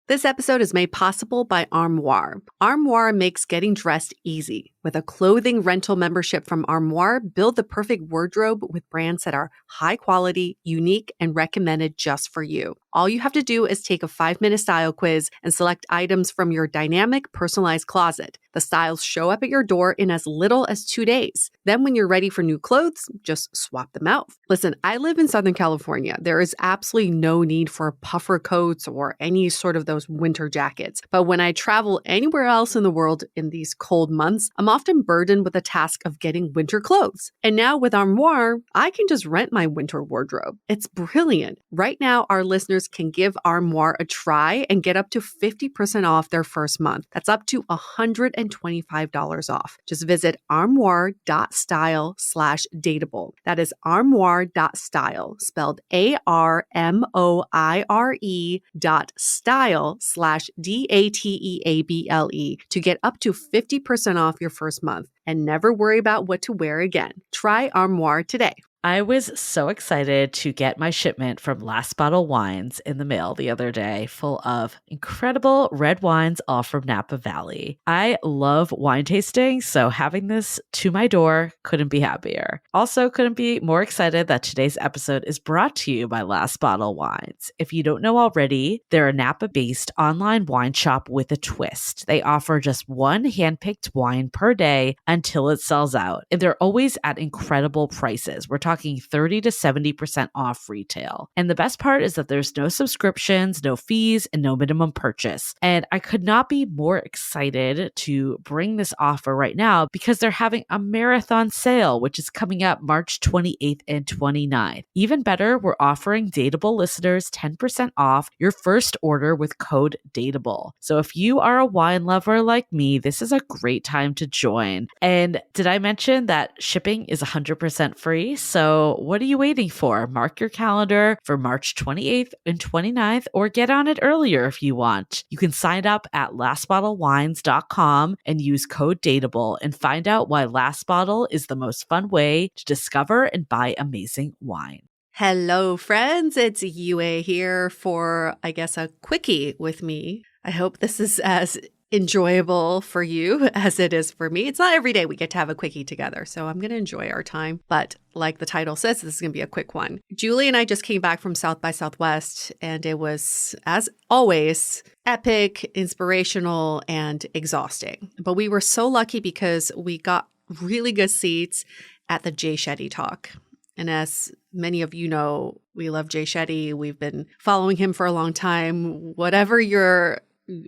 This episode is made possible by Armoire. Armoire makes getting dressed easy. With a clothing rental membership from Armoire, build the perfect wardrobe with brands that are high quality, unique, and recommended just for you. All you have to do is take a 5-minute style quiz and select items from your dynamic, personalized closet. The styles show up at your door in as little as 2 days. Then when you're ready for new clothes, just swap them out. Listen, I live in Southern California. There is absolutely no need for puffer coats or any sort of those winter jackets. But when I travel anywhere else in the world in these cold months, I'm often burdened with the task of getting winter clothes. And now with Armoire, I can just rent my winter wardrobe. It's brilliant. Right now, our listeners can give Armoire a try and get up to 50% off their first month. That's up to $125 off. Just visit armoire.style/dateable. That is armoire.style, spelled ARMOIRE.style/DATEABLE to get up to 50% off your first month and never worry about what to wear again. Try Armoire today. I was so excited to get my shipment from Last Bottle Wines in the mail the other day, full of incredible red wines, all from Napa Valley. I love wine tasting, so having this to my door couldn't be happier. Also, couldn't be more excited that today's episode is brought to you by Last Bottle Wines. If you don't know already, they're a Napa-based online wine shop with a twist. They offer just one handpicked wine per day until it sells out, and they're always at incredible prices. We're talking 30 to 70% off retail. And the best part is that there's no subscriptions, no fees, and no minimum purchase. And I could not be more excited to bring this offer right now because they're having a marathon sale, which is coming up March 28th and 29th. Even better, we're offering Dateable listeners 10% off your first order with code DATEABLE. So if you are a wine lover like me, this is a great time to join. And did I mention that shipping is 100% free? So what are you waiting for? Mark your calendar for March 28th and 29th, or get on it earlier if you want. You can sign up at lastbottlewines.com and use code DATEABLE and find out why Last Bottle is the most fun way to discover and buy amazing wine. Hello, friends. It's Yue here for, I guess, a quickie with me. I hope this is as enjoyable for you as it is for me. It's not every day we get to have a quickie together, so I'm going to enjoy our time. But like the title says, this is going to be a quick one. Julie and I just came back from South by Southwest, and it was, as always, epic, inspirational, and exhausting. But we were so lucky because we got really good seats at the Jay Shetty talk. And as many of you know, we love Jay Shetty. We've been following him for a long time. Whatever your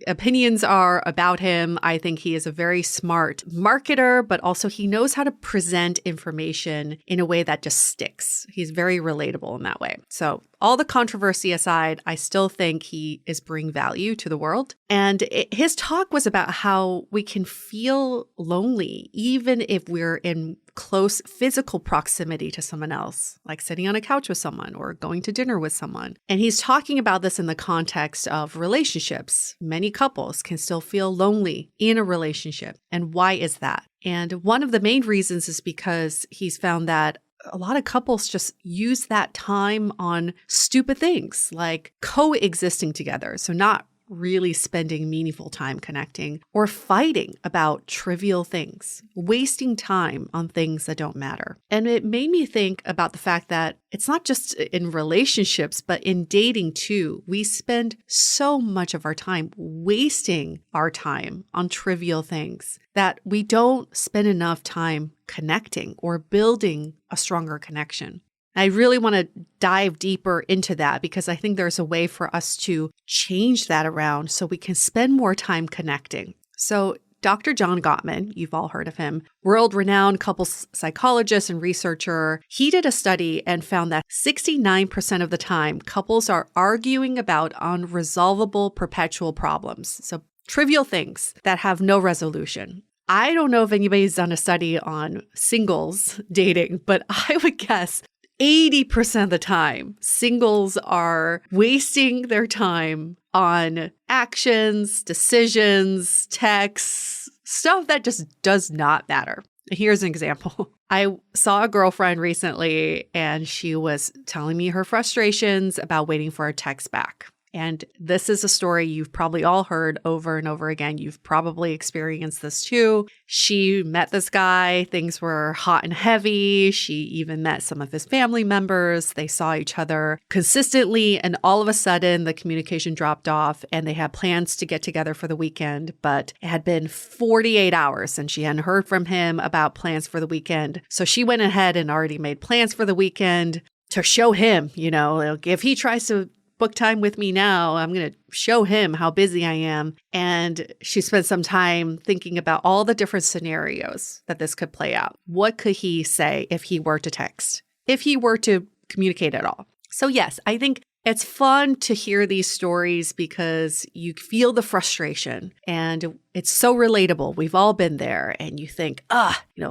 opinions are about him, I think he is a very smart marketer, but also he knows how to present information in a way that just sticks. He's very relatable in that way. So all the controversy aside, I still think he is bringing value to the world. And his talk was about how we can feel lonely even if we're in close physical proximity to someone else, like sitting on a couch with someone or going to dinner with someone. And he's talking about this in the context of relationships. Many couples can still feel lonely in a relationship. And why is that? And one of the main reasons is because he's found that a lot of couples just use that time on stupid things like coexisting together. So not really spending meaningful time connecting, or fighting about trivial things, wasting time on things that don't matter. And it made me think about the fact that it's not just in relationships, but in dating too. We spend so much of our time wasting our time on trivial things that we don't spend enough time connecting or building a stronger connection. I really want to dive deeper into that because I think there's a way for us to change that around so we can spend more time connecting. So Dr. John Gottman, you've all heard of him, world-renowned couples psychologist and researcher, he did a study and found that 69% of the time, couples are arguing about unresolvable perpetual problems. So trivial things that have no resolution. I don't know if anybody's done a study on singles dating, but I would guess 80% of the time, singles are wasting their time on actions, decisions, texts, stuff that just does not matter. Here's an example. I saw a girlfriend recently, and she was telling me her frustrations about waiting for a text back. And this is a story you've probably all heard over and over again. You've probably experienced this too. She met this guy. Things were hot and heavy. She even met some of his family members. They saw each other consistently. And all of a sudden, the communication dropped off and they had plans to get together for the weekend. But it had been 48 hours and she hadn't heard from him about plans for the weekend. So she went ahead and already made plans for the weekend to show him, if he tries to book time with me now, I'm going to show him how busy I am. And she spent some time thinking about all the different scenarios that this could play out. What could he say if he were to text, if he were to communicate at all? So yes, I think it's fun to hear these stories because you feel the frustration and it's so relatable. We've all been there and you think,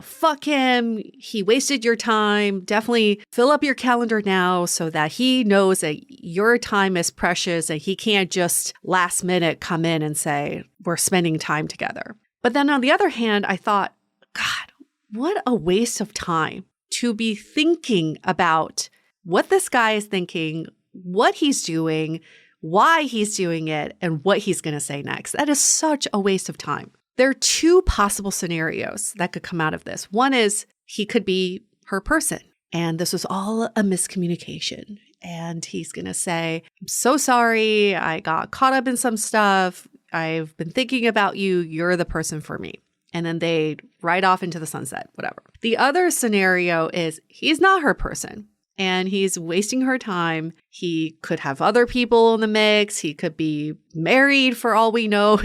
fuck him. He wasted your time. Definitely fill up your calendar now so that he knows that your time is precious and he can't just last minute come in and say, we're spending time together. But then on the other hand, I thought, God, what a waste of time to be thinking about what this guy is thinking, what he's doing, why he's doing it, and what he's going to say next. That is such a waste of time. There are two possible scenarios that could come out of this. One is he could be her person, and this was all a miscommunication. And he's going to say, I'm so sorry. I got caught up in some stuff. I've been thinking about you. You're the person for me. And then they ride off into the sunset, whatever. The other scenario is he's not her person. And he's wasting her time. He could have other people in the mix. He could be married for all we know.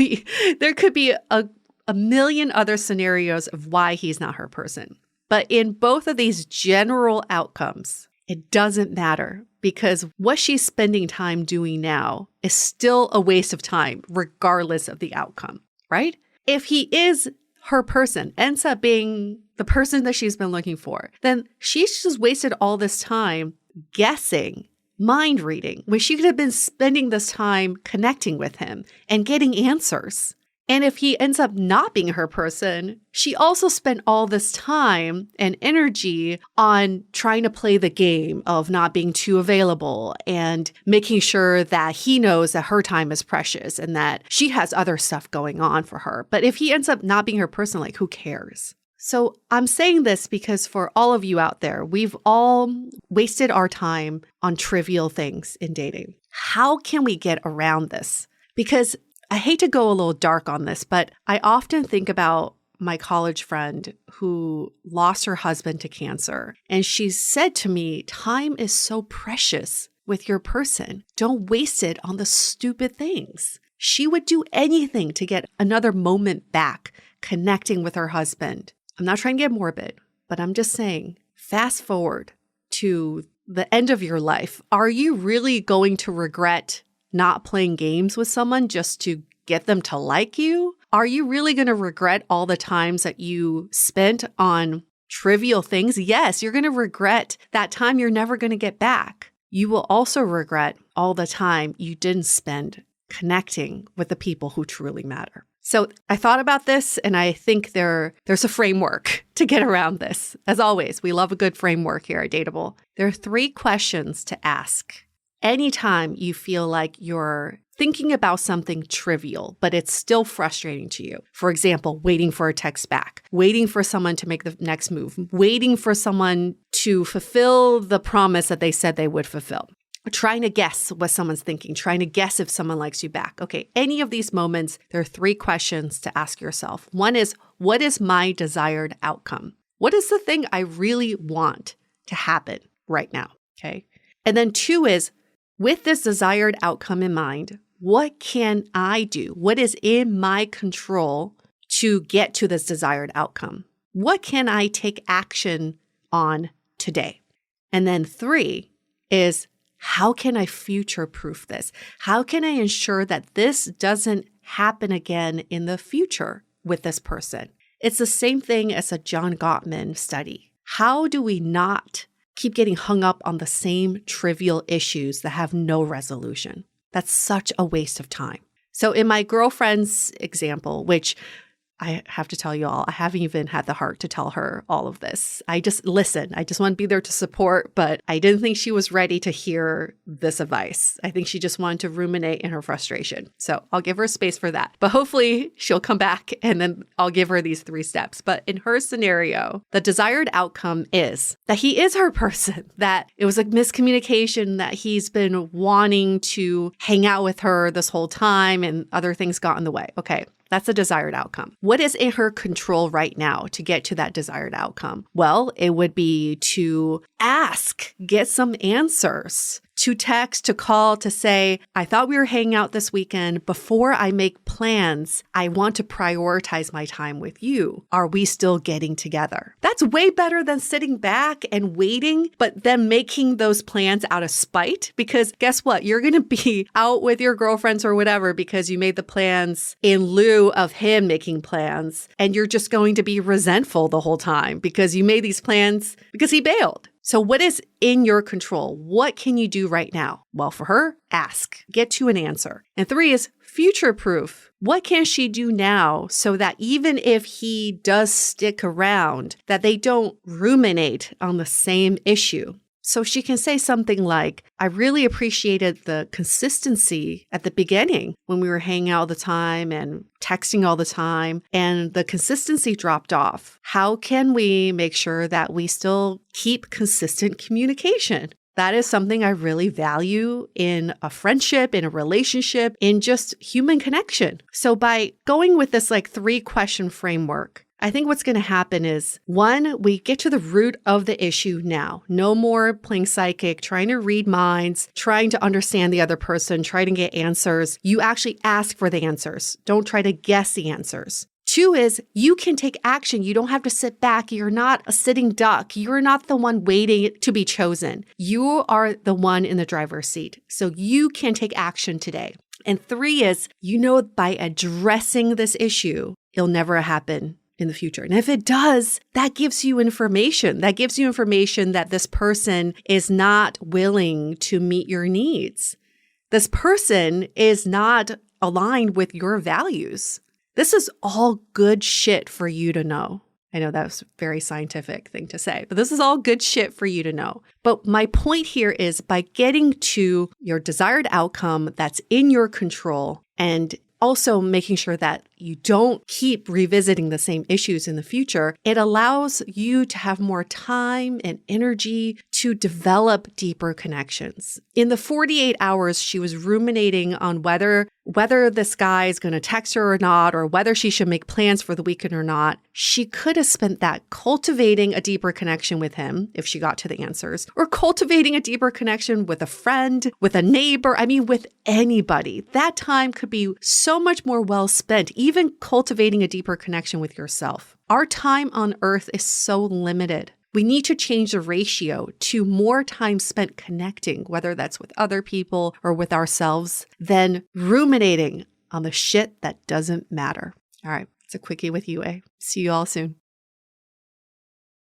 There could be a million other scenarios of why he's not her person. But in both of these general outcomes, it doesn't matter because what she's spending time doing now is still a waste of time, regardless of the outcome, right? If he is her person, ends up being the person that she's been looking for, then she's just wasted all this time guessing, mind reading, when she could have been spending this time connecting with him and getting answers. And if he ends up not being her person, she also spent all this time and energy on trying to play the game of not being too available and making sure that he knows that her time is precious and that she has other stuff going on for her. But if he ends up not being her person, who cares? So I'm saying this because for all of you out there, we've all wasted our time on trivial things in dating. How can we get around this? Because I hate to go a little dark on this, but I often think about my college friend who lost her husband to cancer. And she said to me, time is so precious with your person. Don't waste it on the stupid things. She would do anything to get another moment back connecting with her husband. I'm not trying to get morbid, but I'm just saying, fast forward to the end of your life. Are you really going to regret not playing games with someone just to get them to like you? Are you really going to regret all the times that you spent on trivial things? Yes, you're going to regret that time you're never going to get back. You will also regret all the time you didn't spend connecting with the people who truly matter. So I thought about this and I think there's a framework to get around this. As always, we love a good framework here at Dateable. There are 3 questions to ask anytime you feel like you're thinking about something trivial, but it's still frustrating to you. For example, waiting for a text back, waiting for someone to make the next move, waiting for someone to fulfill the promise that they said they would fulfill. Trying to guess what someone's thinking, trying to guess if someone likes you back. Okay, any of these moments, there are 3 questions to ask yourself. One is, what is my desired outcome? What is the thing I really want to happen right now? Okay. And then 2 is, with this desired outcome in mind, what can I do? What is in my control to get to this desired outcome? What can I take action on today? And then 3 is, how can I future-proof this? How can I ensure that this doesn't happen again in the future with this person? It's the same thing as a John Gottman study. How do we not keep getting hung up on the same trivial issues that have no resolution? That's such a waste of time. So in my girlfriend's example, which I have to tell you all, I haven't even had the heart to tell her all of this. I just listen. I just want to be there to support, but I didn't think she was ready to hear this advice. I think she just wanted to ruminate in her frustration. So I'll give her space for that. But hopefully she'll come back and then I'll give her these 3 steps. But in her scenario, the desired outcome is that he is her person, that it was a miscommunication, that he's been wanting to hang out with her this whole time and other things got in the way. Okay. That's a desired outcome. What is in her control right now to get to that desired outcome? Well, it would be to ask, get some answers, to text, to call, to say, I thought we were hanging out this weekend. Before I make plans, I want to prioritize my time with you. Are we still getting together? That's way better than sitting back and waiting, but then making those plans out of spite. Because guess what? You're going to be out with your girlfriends or whatever because you made the plans in lieu of him making plans. And you're just going to be resentful the whole time because you made these plans because he bailed. So what is in your control? What can you do right now? Well, for her, ask, get to an answer. And 3 is future proof. What can she do now so that even if he does stick around, that they don't ruminate on the same issue? So she can say something like, I really appreciated the consistency at the beginning when we were hanging out all the time and texting all the time, and the consistency dropped off. How can we make sure that we still keep consistent communication? That is something I really value in a friendship, in a relationship, in just human connection. So by going with this 3-question framework, I think what's going to happen is, 1, we get to the root of the issue now. No more playing psychic, trying to read minds, trying to understand the other person, trying to get answers. You actually ask for the answers. Don't try to guess the answers. 2 is you can take action. You don't have to sit back. You're not a sitting duck. You're not the one waiting to be chosen. You are the one in the driver's seat. So you can take action today. And 3 is, by addressing this issue, it'll never happen in the future. And if it does, that gives you information. That gives you information that this person is not willing to meet your needs. This person is not aligned with your values. This is all good shit for you to know. I know that was a very scientific thing to say, but this is all good shit for you to know. But my point here is by getting to your desired outcome that's in your control and also making sure that you don't keep revisiting the same issues in the future, it allows you to have more time and energy to develop deeper connections. In the 48 hours, she was ruminating on whether this guy is going to text her or not, or whether she should make plans for the weekend or not. She could have spent that cultivating a deeper connection with him if she got to the answers, or cultivating a deeper connection with a friend, with a neighbor, with anybody. That time could be so much more well spent, even cultivating a deeper connection with yourself. Our time on earth is so limited. We need to change the ratio to more time spent connecting, whether that's with other people or with ourselves, than ruminating on the shit that doesn't matter. All right, it's a quickie with Yue. See you all soon.